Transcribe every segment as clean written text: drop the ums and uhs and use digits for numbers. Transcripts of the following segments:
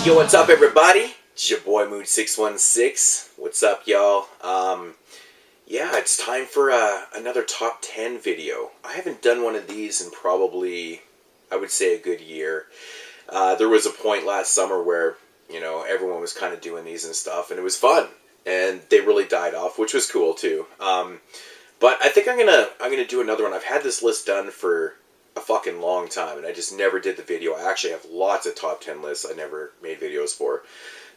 Yo, what's up, everybody? It's your boy Mood616. What's up, y'all? Yeah, it's time for another top 10 video. I haven't done one of these in probably, I would say, a good year. There was a point last summer where, everyone was kind of doing these and stuff, and it was fun. And they really died off, which was cool, too. But I think I'm gonna do another one. I've had this list done for a fucking long time, and I just never did the video. I actually have lots of top 10 lists I never made videos for.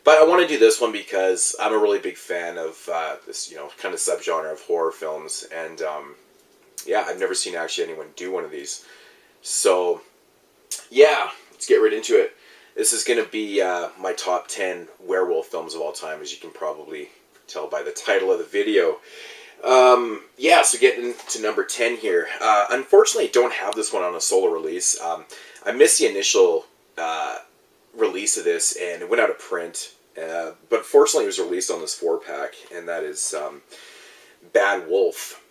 But I want to do this one because I'm a really big fan of this, kind of subgenre of horror films. And, yeah, I've never seen actually anyone do one of these. So, yeah, let's get right into it. This is going to be my top 10 werewolf films of all time, as you can probably tell by the title of the video. Yeah, so getting to number 10 here. Unfortunately, I don't have this one on a solo release. I missed the initial release of this, and it went out of print. But fortunately, it was released on this 4-pack, and that is Bad Wolf.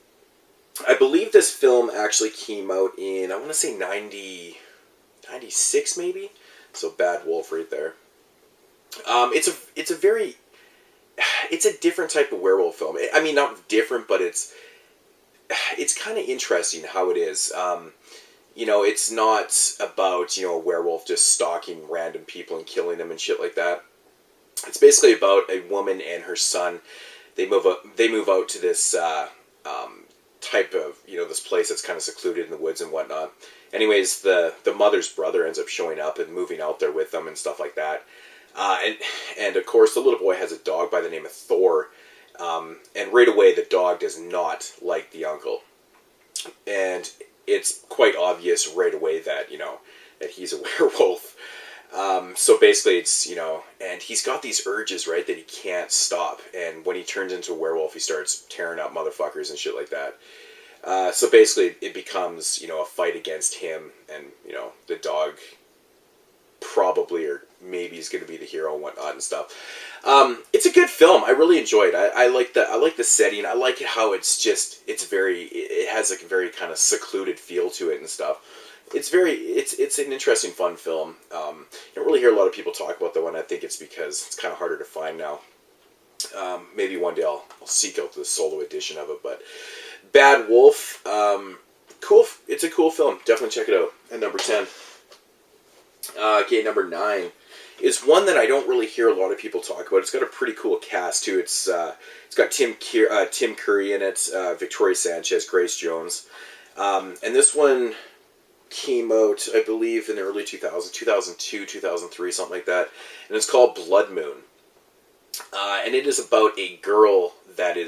I believe this film actually came out in, I want to say 96 maybe? So Bad Wolf right there. It's a different type of werewolf film. I mean, not different, but it's kind of interesting how it is. It's not about, a werewolf just stalking random people and killing them and shit like that. It's basically about a woman and her son. They move out to this type of, this place that's kind of secluded in the woods and whatnot. Anyways, the mother's brother ends up showing up and moving out there with them and stuff like that. And of course, the little boy has a dog by the name of Thor. And right away, the dog does not like the uncle. And it's quite obvious right away that, that he's a werewolf. So basically, it's, and he's got these urges, right, that he can't stop. And when he turns into a werewolf, he starts tearing up motherfuckers and shit like that. So basically, it becomes, a fight against him and, the dog probably or maybe is going to be the hero and whatnot and stuff. It's a good film. I really enjoy it. I like the setting. I like how it has like a very kind of secluded feel to it and stuff. It's an interesting, fun film. You don't really hear a lot of people talk about that one. I think it's because it's kind of harder to find now. Maybe one day I'll seek out the solo edition of it. But Bad Wolf, cool. It's a cool film. Definitely check it out. At number 10. Okay, number 9 is one that I don't really hear a lot of people talk about. It's got a pretty cool cast too. It's got Tim Curry in it, Victoria Sanchez, Grace Jones, and this one came out, I believe, in the early 2000s, 2002, 2003, something like that, and it's called Blood Moon. And it is about a girl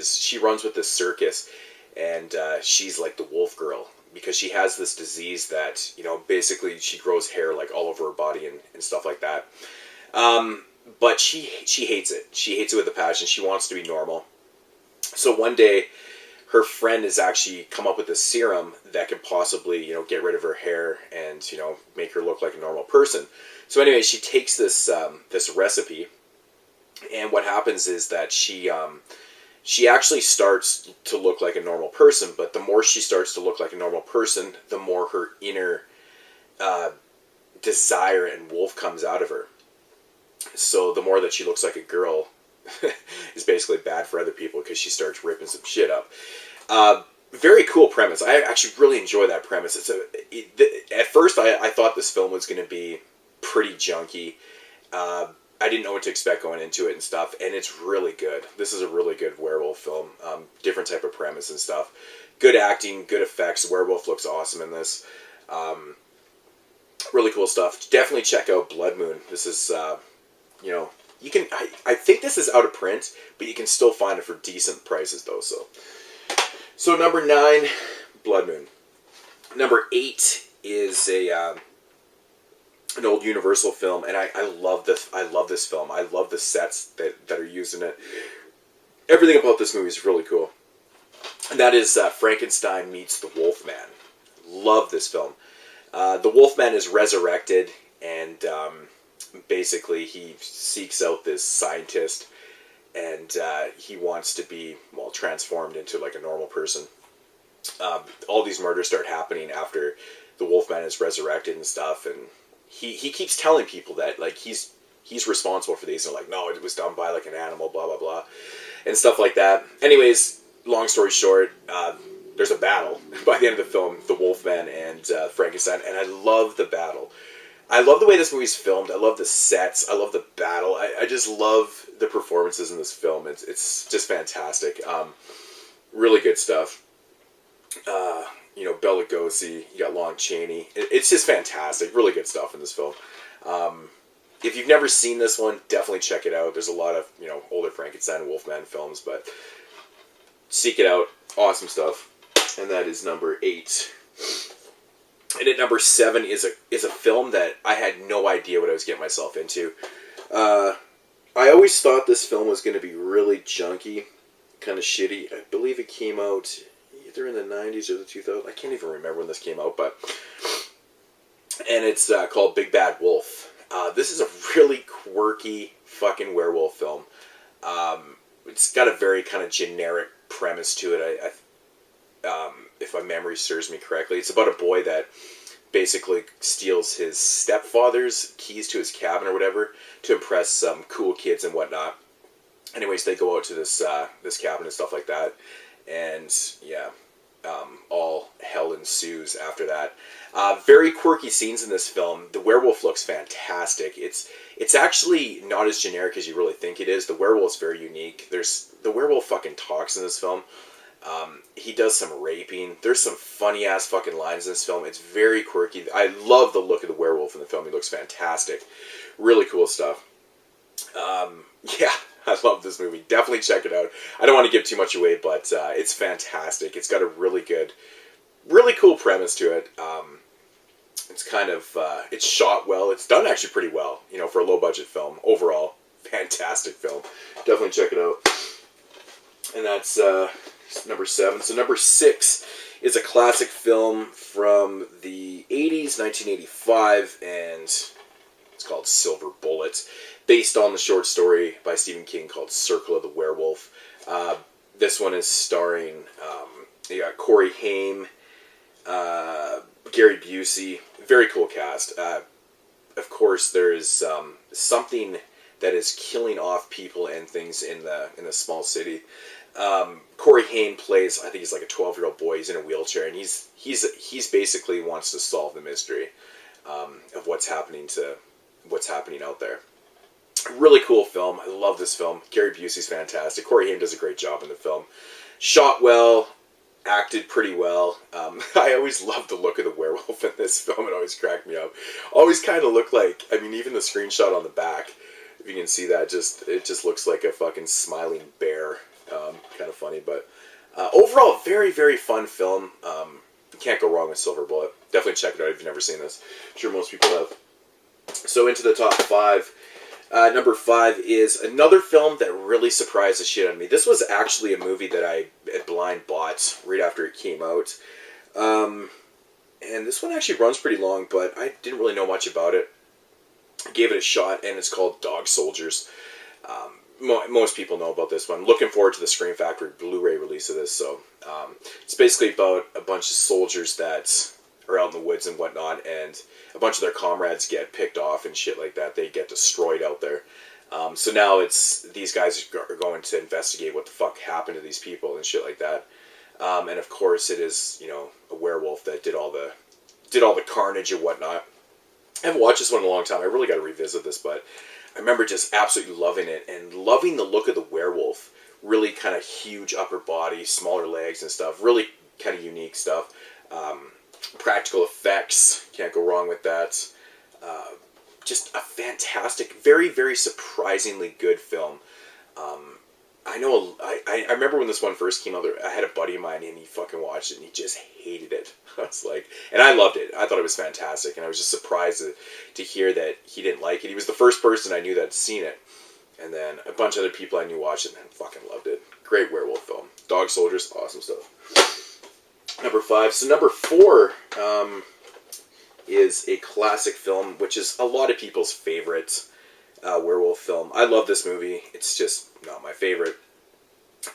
she runs with this circus, and she's like the wolf girl. Because she has this disease that, basically she grows hair like all over her body and stuff like that. But she hates it. She hates it with a passion. She wants to be normal. So one day, her friend has actually come up with a serum that could possibly, get rid of her hair and, make her look like a normal person. So anyway, she takes this recipe, and what happens is that she actually starts to look like a normal person, but the more she starts to look like a normal person, the more her inner desire and wolf comes out of her. So the more that she looks like a girl is basically bad for other people because she starts ripping some shit up. Very cool premise. I actually really enjoy that premise. At first, I thought this film was going to be pretty junky. I didn't know what to expect going into it and stuff, and it's really good. This is a really good werewolf film. Different type of premise and stuff. Good acting, good effects. The werewolf looks awesome in this. Really cool stuff. Definitely check out Blood Moon. This is, you can. I think this is out of print, but you can still find it for decent prices though. So number 9, Blood Moon. Number 8 is an old Universal film, and I love this. I love this film. I love the sets that are used in it. Everything about this movie is really cool. And that is Frankenstein meets the Wolfman. Love this film. The Wolfman is resurrected, and basically he seeks out this scientist, and he wants to be, transformed into like a normal person. All these murders start happening after the Wolfman is resurrected and stuff, and he keeps telling people that like he's he's responsible for these. And they're like, no, it was done by like an animal, blah blah blah, and stuff like that. Anyways, long story short, there's a battle by the end of the film, the Wolfman and Frankenstein, and I love the battle. I love the way this movie's filmed. I love the sets. I love the battle. I just love the performances in this film. It's just fantastic. Really good stuff. You know, Bela Lugosi, you got Lon Chaney. It's just fantastic. Really good stuff in this film. If you've never seen this one, definitely check it out. There's a lot of, you know, older Frankenstein and Wolfman films, but seek it out. Awesome stuff. And that is number 8. And at number 7 is a film that I had no idea what I was getting myself into. I always thought this film was going to be really junky, kind of shitty. I believe it came out either in the 90s or the 2000s. I can't even remember when this came out, and it's called Big Bad Wolf. This is a really quirky fucking werewolf film. It's got a very kind of generic premise to it. If my memory serves me correctly, it's about a boy that basically steals his stepfather's keys to his cabin or whatever to impress some cool kids and whatnot. Anyways, they go out to this cabin and stuff like that, and yeah, all hell ensues after that. Very quirky scenes in this film. The werewolf looks fantastic. It's actually not as generic as you really think it is. The werewolf's very unique. The werewolf fucking talks in this film. He does some raping. There's some funny ass fucking lines in this film. It's very quirky. I love the look of the werewolf in the film. He looks fantastic. Really cool stuff. Yeah, I love this movie. Definitely check it out. I don't want to give too much away, but it's fantastic. It's got a really good, really cool premise to it. It's kind of, it's shot well. It's done actually pretty well, you know, for a low budget film. Overall, fantastic film. Definitely check it out. And that's number 7. So number 6 is a classic film from the 80s, 1985, and it's called Silver Bullet, based on the short story by Stephen King called Circle of the Werewolf. This one is starring, you got Corey Haim, Gary Busey. Very cool cast. Of course, there is something that is killing off people and things in the small city. Corey Haim plays, I think he's like a 12-year-old boy. He's in a wheelchair, and he's basically wants to solve the mystery of what's happening out there. Really cool film. I love this film. Gary Busey's fantastic. Corey Haim does a great job in the film. Shot well, acted pretty well. I always loved the look of the werewolf in this film. It always cracked me up. Always kind of looked like, I mean, even the screenshot on the back, if you can see that, it just looks like a fucking smiling bear. Kind of funny, but overall, very, very fun film. You can't go wrong with Silver Bullet. Definitely check it out if you've never seen this. I'm sure most people have. So into the top 5. Number 5 is another film that really surprised the shit out of me. This was actually a movie that I had blind bought right after it came out. And this one actually runs pretty long, but I didn't really know much about it. I gave it a shot, and it's called Dog Soldiers. Most people know about this one. Looking forward to the Scream Factory Blu-ray release of this. So it's basically about a bunch of soldiers that are out in the woods and whatnot, and a bunch of their comrades get picked off and shit like that. They get destroyed out there. So now these guys are going to investigate what the fuck happened to these people and shit like that. And of course, it is, you know, a werewolf that did all the carnage and whatnot. I haven't watched this one in a long time. I really got to revisit this, but I remember just absolutely loving it and loving the look of the werewolf. Really kind of huge upper body, smaller legs and stuff. Really kind of unique stuff. Practical effects, can't go wrong with that. Just a fantastic, very, very surprisingly good film. I remember when this one first came out, I had a buddy of mine and he fucking watched it and he just hated it. I was like, and I loved it. I thought it was fantastic, and I was just surprised to hear that he didn't like it. He was the first person I knew that had seen it, and then a bunch of other people I knew watched it and fucking loved it. Great werewolf film. Dog Soldiers, awesome stuff. Number 5. So number 4 is a classic film, which is a lot of people's favorite werewolf film. I love this movie. It's just not my favorite.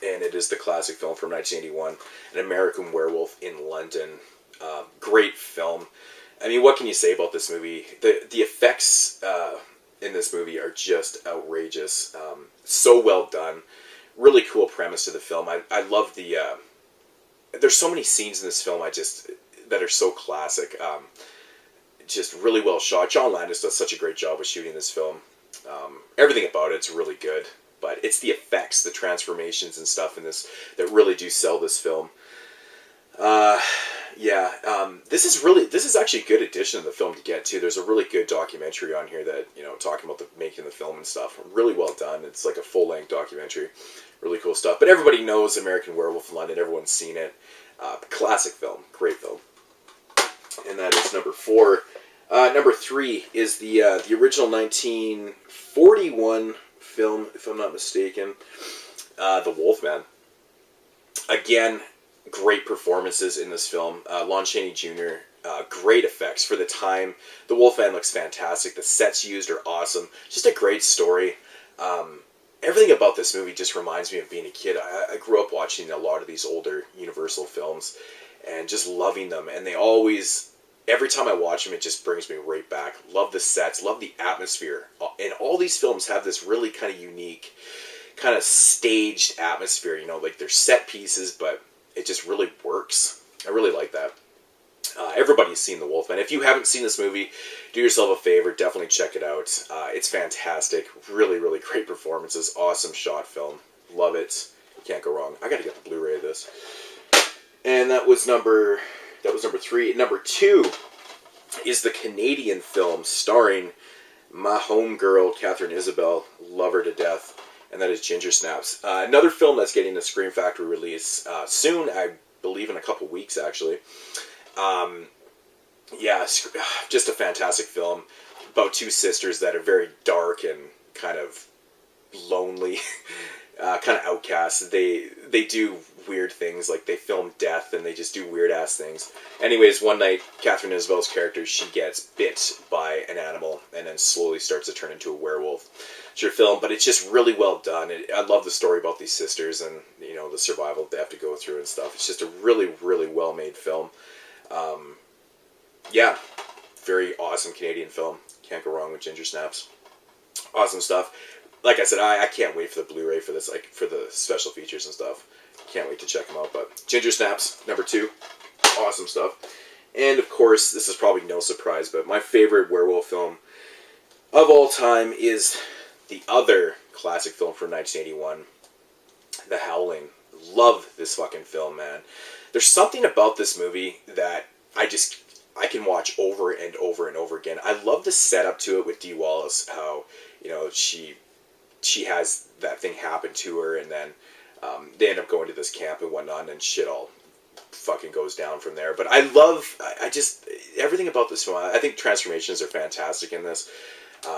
And it is the classic film from 1981, An American Werewolf in London. Great film. I mean, what can you say about this movie? The effects in this movie are just outrageous. So well done. Really cool premise to the film. I love the... there's so many scenes in this film that are so classic. Just really well shot. John Landis does such a great job with shooting this film. Everything about it's really good. But it's the effects, the transformations and stuff in this that really do sell this film. This is actually a good addition to the film to get to. There's a really good documentary on here that, talking about making the film and stuff. Really well done. It's like a full-length documentary. Really cool stuff. But everybody knows American Werewolf in London. Everyone's seen it. Classic film. Great film. And that is number 4. Number 3 is the original 1941 film, if I'm not mistaken. The Wolfman. Again, great performances in this film. Lon Chaney Jr., great effects for the time. The Wolfman looks fantastic. The sets used are awesome. Just a great story. Everything about this movie just reminds me of being a kid. I grew up watching a lot of these older Universal films and just loving them. And they always, every time I watch them, it just brings me right back. Love the sets, love the atmosphere. And all these films have this really kind of unique, kind of staged atmosphere. Like they're set pieces, but it just really works. I really like that. Everybody's seen The Wolfman. If you haven't seen this movie, do yourself a favor. Definitely check it out. It's fantastic. Really, really great performances. Awesome shot film. Love it. Can't go wrong. I got to get the Blu-ray of this. And that was number 3. Number 2 is the Canadian film starring my homegirl, Catherine Isabelle. Love her to death. And that is Ginger Snaps. Another film that's getting a Scream Factory release soon, I believe in a couple weeks, actually. Just a fantastic film about 2 sisters that are very dark and kind of lonely, kind of outcasts. They do weird things, like they film death and they just do weird ass things. Anyways, one night, Catherine Isabelle's character, she gets bit by an animal and then slowly starts to turn into a werewolf. It's your film, but it's just really well done. I love the story about these sisters and the survival they have to go through and stuff. It's just a really, really well made film. Very awesome Canadian film. Can't go wrong with Ginger Snaps. Awesome stuff. Like I said, I can't wait for the Blu-ray for this, like for the special features and stuff. Can't wait to check them out. But Ginger Snaps, number 2. Awesome stuff. And of course, this is probably no surprise, but my favorite werewolf film of all time is the other classic film from 1981, The Howling. Love this fucking film, man. There's something about this movie that I can watch over and over and over again. I love the setup to it with Dee Wallace, how, she has that thing happen to her, and then they end up going to this camp and whatnot, and shit all fucking goes down from there. But I just, everything about this film, I think transformations are fantastic in this.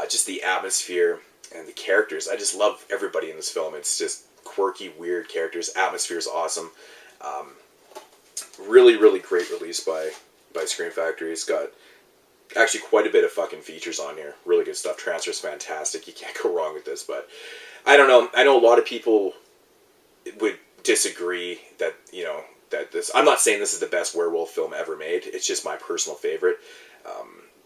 Just the atmosphere and the characters. I just love everybody in this film. It's just quirky, weird characters. Atmosphere is awesome. Really, really great release by Scream Factory. It's got actually quite a bit of fucking features on here. Really good stuff. Transfer's fantastic. You can't go wrong with this, but I don't know. I know a lot of people would disagree that, that this... I'm not saying this is the best werewolf film ever made. It's just my personal favorite.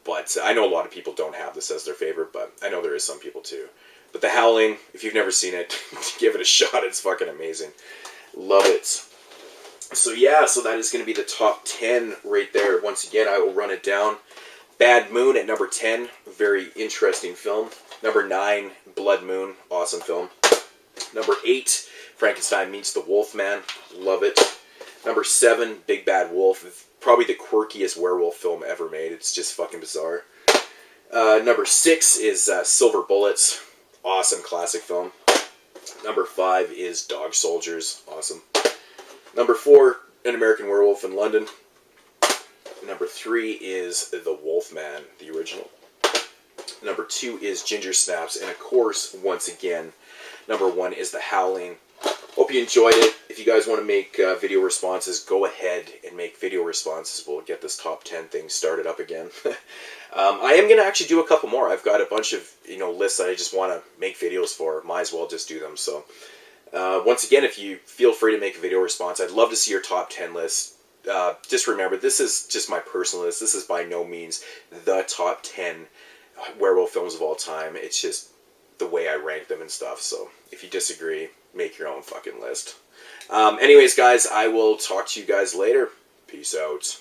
But I know a lot of people don't have this as their favorite, but I know there is some people too. But The Howling, if you've never seen it, give it a shot. It's fucking amazing. Love it. So that is going to be the top 10 right there. Once again, I will run it down. Bad Moon at number 10. Very interesting film. Number 9, Blood Moon. Awesome film. Number 8, Frankenstein Meets the Wolfman. Love it. Number 7, Big Bad Wolf. Probably the quirkiest werewolf film ever made. It's just fucking bizarre. Number 6 is Silver Bullets. Awesome classic film. Number 5 is Dog Soldiers. Awesome. Number 4, An American Werewolf in London. Number 3 is The Wolfman, the original. Number 2 is Ginger Snaps. And of course, once again, number 1 is The Howling. Hope you enjoyed it. If you guys want to make video responses, go ahead and make video responses. We'll get this top 10 thing started up again. I am going to actually do a couple more. I've got a bunch of lists that I just want to make videos for. Might as well just do them. So once again, if you feel free to make a video response, I'd love to see your top 10 list. Just remember, this is just my personal list. This is by no means the top 10 werewolf films of all time. It's just the way I rank them and stuff. So if you disagree, make your own fucking list. Anyways, guys, I will talk to you guys later. Peace out.